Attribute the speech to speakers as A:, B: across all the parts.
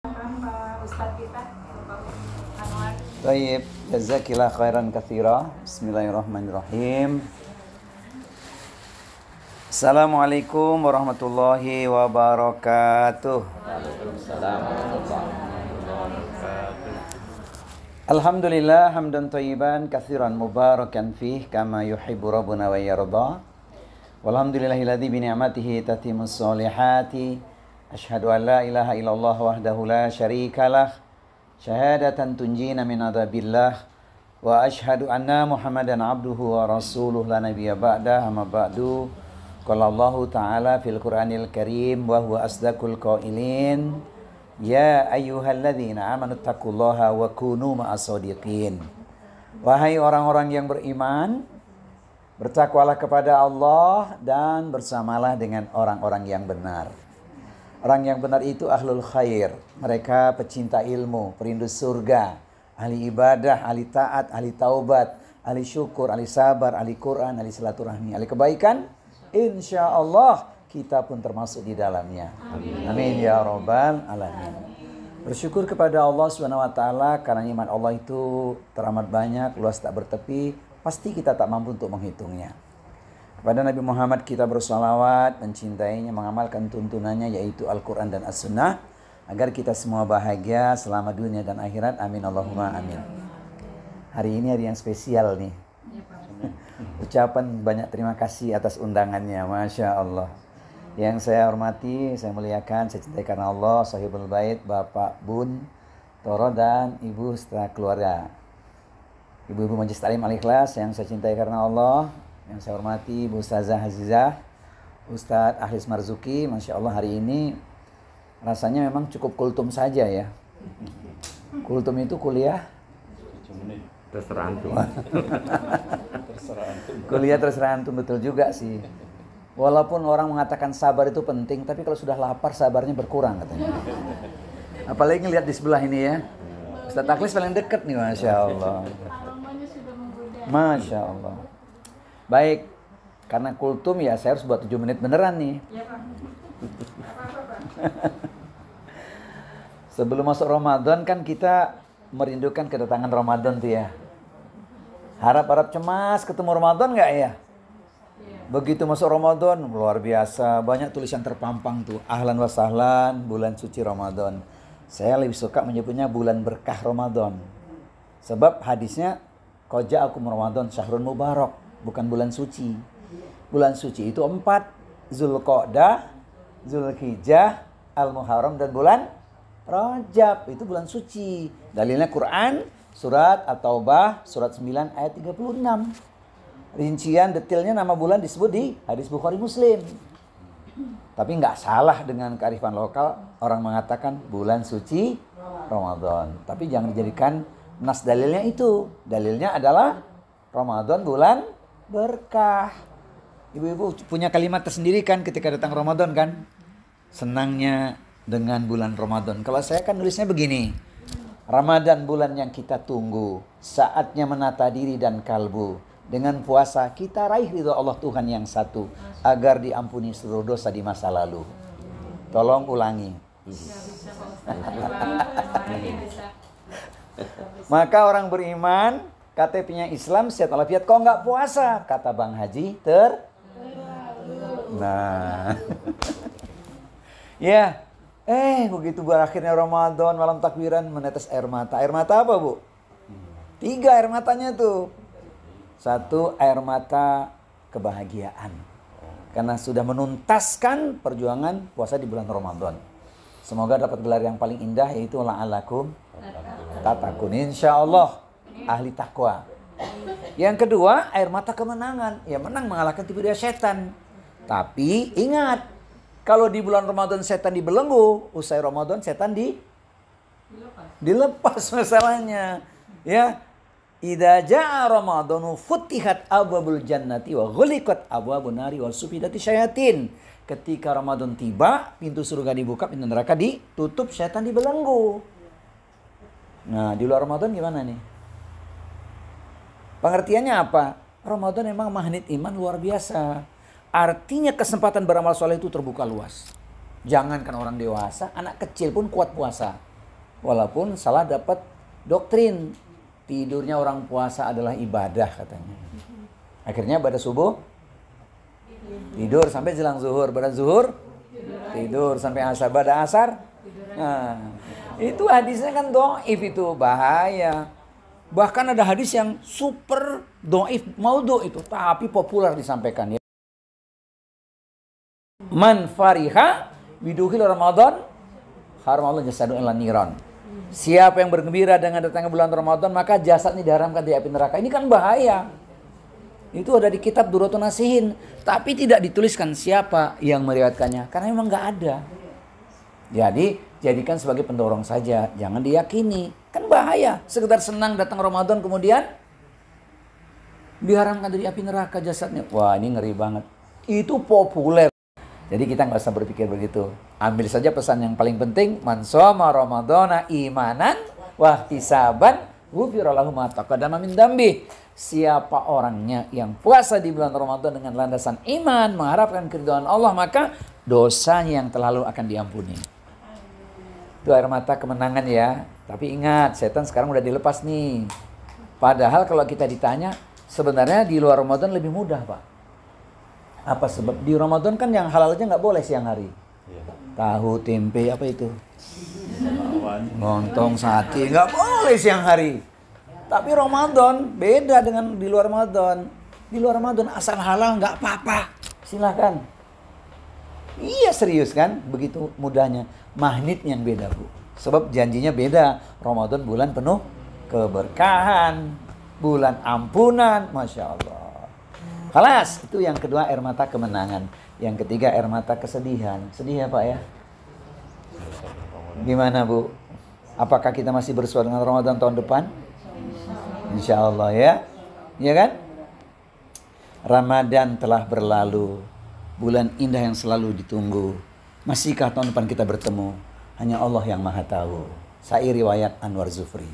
A: Ustadz kita, Bapak Anwar.
B: Baik, jazakillah khairan katsira. Bismillahirrahmanirrahim. Assalamualaikum warahmatullahi wabarakatuh.
C: Waalaikumsalam warahmatullahi wabarakatuh.
B: Alhamdulillah hamdan thayyiban katsiran mubarakan fih kama yuhibbu rabbuna wa yarda. Walhamdulillahilladzi bi ni'matihi tatimmus sholihati. Asyhadu an la ilaha illallah wahdahu la syarikalah. Syahadatan tunjina min adzabillah. Wa asyhadu anna Muhammadan abduhu wa rasuluh la nabiyya ba'da amma ba'du. Qala Allah Ta'ala fil Qur'anil Karim wa huwa asdaqul qailin. Ya ayyuhalladzina amanu taqullaha wa kunu ma'as-shadiqin. Wahai orang-orang yang beriman, bertakwalah kepada Allah dan bersamalah dengan orang-orang yang benar. Orang yang benar itu ahlul khair. Mereka pecinta ilmu, perindu surga, ahli ibadah, ahli taat, ahli taubat, ahli syukur, ahli sabar, ahli Quran, ahli silaturahmi, ahli kebaikan. Insya Allah kita pun termasuk di dalamnya. Amin ya rabbal alamin. Bersyukur kepada Allah Subhanahu wa taala karena nikmat Allah itu teramat banyak, luas tak bertepi, pasti kita tak mampu untuk menghitungnya. Kepada Nabi Muhammad kita bersalawat, mencintainya, mengamalkan tuntunannya yaitu Al-Quran dan As-Sunnah agar kita semua bahagia selama dunia dan akhirat. Amin Allahumma amin. Hari ini hari yang spesial nih. Ucapan banyak terima kasih atas undangannya, Masya Allah. Yang saya hormati, saya muliakan, saya cintai karena Allah, Sahibul Bait, Bapak, Bun, Toro dan Ibu setelah keluarga. Ibu-ibu Majelis Ta'lim Al-Ikhlas yang saya cintai karena Allah, yang saya hormati Bu Ustazah Azizah, Ustadz Ahlis Marzuki. Masya Allah hari ini rasanya memang cukup kultum saja ya. Kultum itu kuliah
C: Terserah antum.
B: Kuliah terserah antum, betul juga sih. Walaupun orang mengatakan sabar itu penting, tapi kalau sudah lapar sabarnya berkurang katanya. Apalagi ngelihat di sebelah ini ya. Ustadz Akhlis paling dekat nih, Masya Allah. Masya Allah. Baik, karena kultum ya saya harus buat 7 menit beneran nih. Sebelum masuk Ramadan kan kita merindukan kedatangan Ramadan tuh ya. Harap-harap cemas ketemu Ramadan nggak ya? Begitu masuk Ramadan luar biasa, banyak tulisan terpampang tuh. Ahlan wa sahlan, bulan suci Ramadan. Saya lebih suka menyebutnya bulan berkah Ramadan. Sebab hadisnya qaja'akum Ramadan syahrun mubarak, bukan bulan suci. Bulan suci itu 4, Zulqa'dah, Zulhijjah, Al-Muharram dan bulan Rajab. Itu bulan suci. Dalilnya Quran, surat At-Taubah, surat 9 ayat 36. Rincian detailnya nama bulan disebut di hadis Bukhari Muslim. Tapi nggak salah dengan kearifan lokal orang mengatakan bulan suci Ramadan. Tapi jangan dijadikan nas dalilnya itu. Dalilnya adalah Ramadan bulan berkah. Ibu-ibu punya kalimat tersendiri kan ketika datang Ramadan kan? Senangnya dengan bulan Ramadan. Kalau saya kan nulisnya begini. Ramadan bulan yang kita tunggu. Saatnya menata diri dan kalbu. Dengan puasa kita raih ridho Allah Tuhan yang satu agar diampuni seluruh dosa di masa lalu. Tolong ulangi. Maka orang beriman KTP-nya Islam sehat walafiat kok nggak puasa? Kata Bang Haji Nah. Ya. Begitu berakhirnya Ramadan, malam takbiran menetes air mata. Air mata apa, Bu? 3 air matanya tuh. 1 air mata kebahagiaan. Karena sudah menuntaskan perjuangan puasa di bulan Ramadan. Semoga dapat gelar yang paling indah yaitu la'alakum tatakun. Insya Allah ahli takwa. Yang kedua air mata kemenangan. Ya menang mengalahkan tipu daya setan. Tapi ingat, kalau di bulan Ramadan setan dibelenggu, usai Ramadan setan dilepas masalahnya. Ya. Idza jaa Ramadhanu futihat abwabul jannati wa ghuliqat abwabun nari wa sufidati syayatin. Ketika Ramadan tiba, pintu surga dibuka, pintu neraka ditutup, setan dibelenggu. Nah, di luar Ramadan gimana nih? Pengertiannya apa? Ramadan memang magnet iman luar biasa. Artinya kesempatan beramal soleh itu terbuka luas. Jangankan orang dewasa, anak kecil pun kuat puasa. Walaupun salah dapat doktrin. Tidurnya orang puasa adalah ibadah katanya. Akhirnya pada subuh tidur sampai jelang zuhur. Pada zuhur tidur sampai asar. Pada asar nah, itu hadisnya kan dhaif, itu bahaya. Bahkan ada hadis yang super dhaif, maudhu itu, tapi populer disampaikan ya. Man fariha bidukhil Ramadan haramallahu jasadu ila niran. Siapa yang bergembira dengan datangnya bulan Ramadan, maka jasadnya diharamkan di api neraka. Ini kan bahaya. Itu ada di kitab Duratun Nasihin, tapi tidak dituliskan siapa yang meriwayatkannya karena memang nggak ada. Jadi jadikan sebagai pendorong saja, jangan diyakini. Kan bahaya. Sekedar senang datang Ramadan kemudian diharamkan dari api neraka jasadnya. Wah, ini ngeri banget. Itu populer. Jadi kita nggak usah berpikir begitu. Ambil saja pesan yang paling penting. Man shoma ramadhana imanan wa ihtisaban ghufira lahu ma taqaddama min dambi. Siapa orangnya yang puasa di bulan Ramadan dengan landasan iman, mengharapkan keridhaan Allah, maka dosanya yang terlalu akan diampuni. Itu air mata kemenangan ya. Tapi ingat, setan sekarang udah dilepas nih. Padahal kalau kita ditanya, sebenarnya di luar Ramadan lebih mudah, Pak. Apa sebab? Di Ramadan kan yang halal aja nggak boleh siang hari. Tahu, tempe, apa itu? Lontong, sate, nggak boleh siang hari. Tapi Ramadan beda dengan di luar Ramadan. Di luar Ramadan asal halal nggak apa-apa. Silakan. Iya, serius kan? Begitu mudahnya. Magnet yang beda, Bu. Sebab janjinya beda. Ramadan bulan penuh keberkahan, bulan ampunan, Masya Allah. Kelas, itu yang kedua air mata kemenangan. Yang ketiga air mata kesedihan. Sedih ya Pak ya? Gimana Bu? Apakah kita masih bersuara dengan Ramadan tahun depan? Insya Allah ya. Ya kan? Ramadan telah berlalu. Bulan indah yang selalu ditunggu. Masihkah tahun depan kita bertemu? Hanya Allah yang maha tahu. Syair riwayat Anwar Zufri.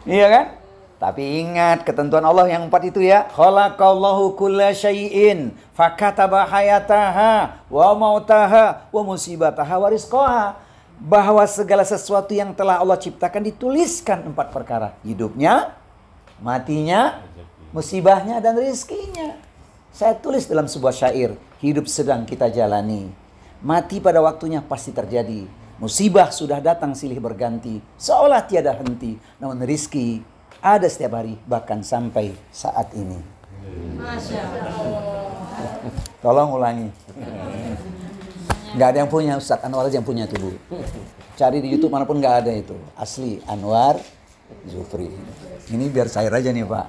B: Iya kan? Tapi ingat ketentuan Allah yang 4 itu ya. Khalaqallahu kulla syai'in fakataba hayataha wa mautaha wa musibataha wa rizqaha. Bahwa segala sesuatu yang telah Allah ciptakan dituliskan 4 perkara. Hidupnya, matinya, musibahnya, dan rizkinya. Saya tulis dalam sebuah syair. Hidup sedang kita jalani. Mati pada waktunya pasti terjadi. Musibah sudah datang silih berganti. Seolah tiada henti. Namun rizki ada setiap hari, bahkan sampai saat ini.
A: Masya Allah.
B: Tolong ulangi. Nggak ada yang punya, Ustaz Anwar aja yang punya tuh Bu. Cari di YouTube manapun nggak ada itu. Asli Anwar Zufri. Ini biar syair aja nih Pak.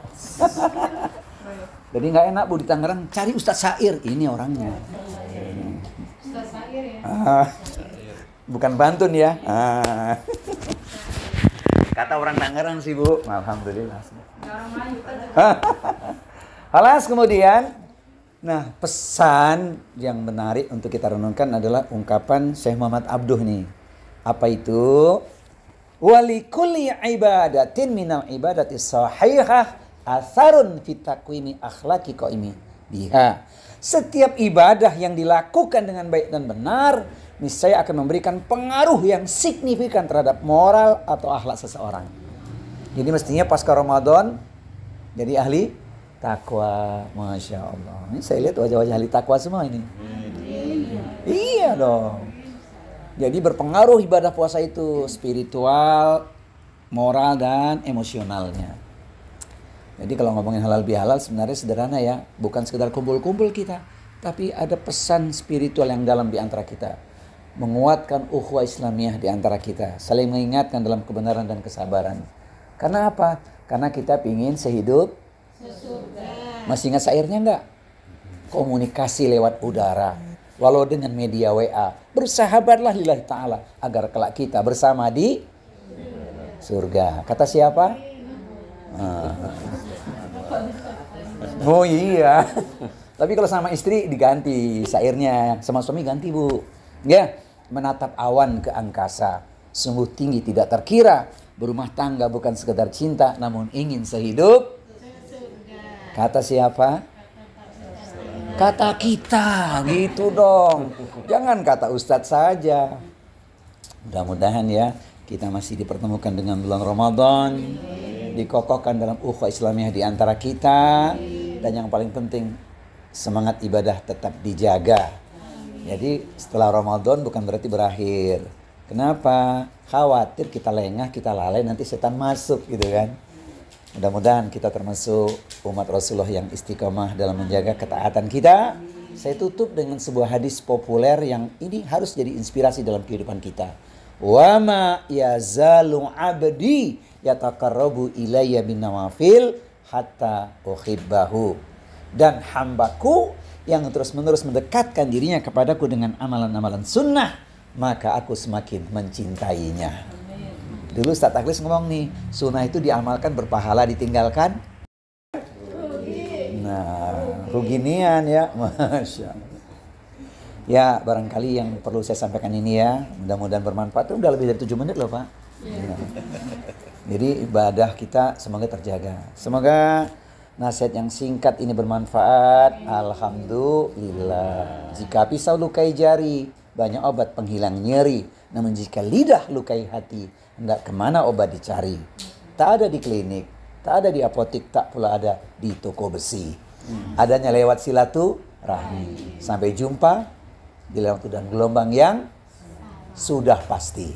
B: Jadi nggak enak Bu di Tangerang. Cari Ustaz Syair. Ini orangnya.
A: Ustaz Syair ya?
B: Bukan Bantun ya. Kata orang Tangerang sih Bu. Alhamdulillah.
A: Orang Melayu kan.
B: Halas kemudian. Nah, pesan yang menarik untuk kita renungkan adalah ungkapan Syekh Muhammad Abduh nih. Apa itu? Walikulli ibadatin minal ibadati sahihah atharun fit takwini akhlaqi qaimi biha. Setiap ibadah yang dilakukan dengan baik dan benar, niscaya akan memberikan pengaruh yang signifikan terhadap moral atau akhlak seseorang. Jadi mestinya pasca Ramadan jadi ahli takwa, Masya Allah. Ini saya lihat wajah-wajah ahli takwa semua ini. Iya dong. Jadi berpengaruh ibadah puasa itu spiritual, moral, dan emosionalnya. Jadi kalau ngomongin halal bihalal sebenarnya sederhana ya. Bukan sekedar kumpul-kumpul kita. Tapi ada pesan spiritual yang dalam di antara kita. Menguatkan ukhuwah Islamiyah di antara kita. Saling mengingatkan dalam kebenaran dan kesabaran. Karena apa? Karena kita pingin sehidup sesurga. Masih ingat syairnya enggak? Komunikasi lewat udara. Walau dengan media WA. Bersahabatlah lillahi ta'ala. Agar kelak kita bersama di surga. Kata siapa? Oh iya. Tapi kalau sama istri diganti syairnya. Sama suami ganti Bu. Ya. Menatap awan ke angkasa. Sungguh tinggi tidak terkira. Berumah tangga bukan sekedar cinta. Namun ingin sehidup. Kata siapa? Kata kita, gitu dong. Jangan kata Ustadz saja. Mudah-mudahan ya, kita masih dipertemukan dengan bulan Ramadan, dikokohkan dalam ukhuwah Islamiyah di antara kita, dan yang paling penting, semangat ibadah tetap dijaga. Jadi setelah Ramadan bukan berarti berakhir. Kenapa? Khawatir kita lengah, kita lalai, nanti setan masuk gitu kan. Mudah-mudahan kita termasuk umat Rasulullah yang istiqomah dalam menjaga ketaatan kita. Saya tutup dengan sebuah hadis populer yang ini harus jadi inspirasi dalam kehidupan kita. Wa ma yazalu abdi yataqarrabu ilayya bin nawafil hatta uhibbahu. Dan hambaku yang terus-menerus mendekatkan dirinya kepadaku dengan amalan-amalan sunnah, maka aku semakin mencintainya. Dulu Ustaz Takhlis ngomong nih, sunnah itu diamalkan berpahala, ditinggalkan rugi nian ya. Masya Allah. Ya barangkali yang perlu saya sampaikan ini ya, mudah-mudahan bermanfaat. Udah lebih dari 7 menit loh Pak ya. Jadi ibadah kita semoga terjaga. Semoga nasihat yang singkat ini bermanfaat. Alhamdulillah. Jika pisau lukai jari, banyak obat penghilang nyeri. Namun jika lidah lukai hati, hendak kemana obat dicari? Tak ada di klinik, tak ada di apotik, tak pula ada di toko besi. Adanya lewat silaturahmi. Sampai jumpa di waktu dan gelombang yang sudah pasti.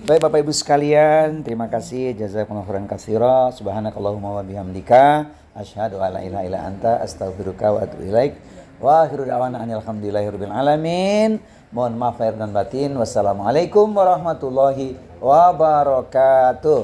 B: Baik Bapak Ibu sekalian, terima kasih. Jazakumullahu khairan katsira. Subhanakallahumma wa bihamdika asyhadu an la ilaha illa anta astaghfiruka wa atubu ilaik. Wa akhiru da'wana alhamdulillahirabbil alamin. Mohon maaf lahir dan batin. Wassalamualaikum warahmatullahi wabarakatuh.